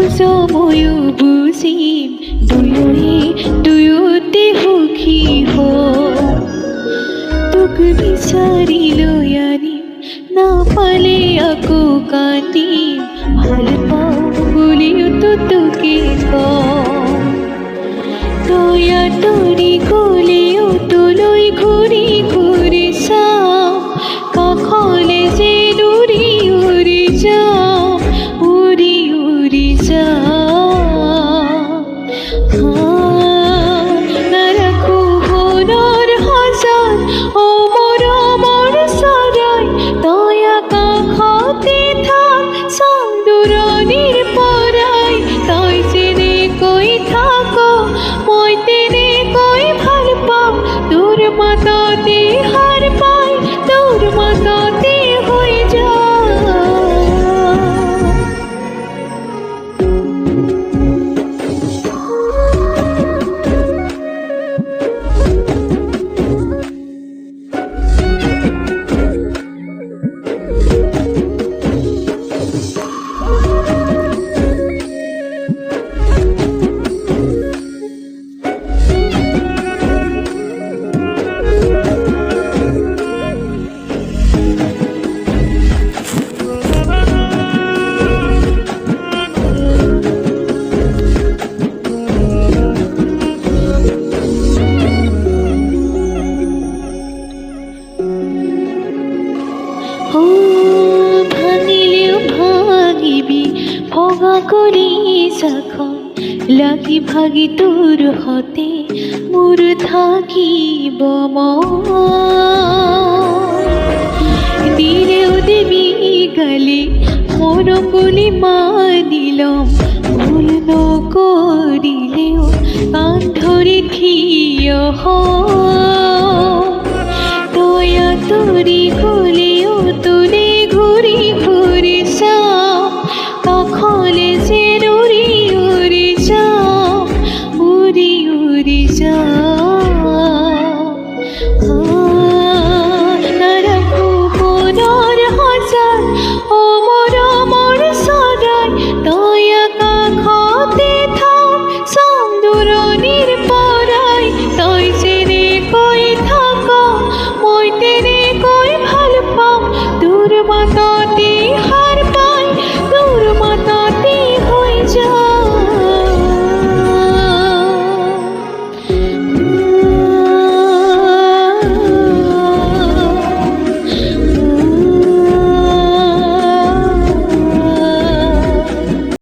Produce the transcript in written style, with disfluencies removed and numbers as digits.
ময়ো বুজিম দুয়োতে সুখী তোক বিচাৰি লৈ আনিম নাপালে আকৌ কান্দিম ভাল পাওঁ বুলিওতো তোকে কওঁ তই আঁতৰি গ'লেও তোলৈ ঘূৰি ঘূৰি চাওঁ কাষলে যেন উৰি উৰি যাওঁ উৰি উৰি যাওঁ নাৰাখো মনৰ সজাত মৰমৰ চৰাই তই আকাশতে থাক চান্দোৰণিৰ পৰাই তই যেনেকৈ থাক মই তেনেকৈ ভাল পাওঁ তোৰ মাততে হাৰ পাই তোৰ মাততে হৈ যাওঁ ভাঙিলেও ভাঙিবি ভগা কৰি যাখন লাগি ভাগি তোৰ হতে মোৰ থাকিব মন দিলেও দেবি গালি মৰম বুলি মানি ল'ম ভুল নকৰিলেও কাণ ধৰি থিয় তই আঁতৰি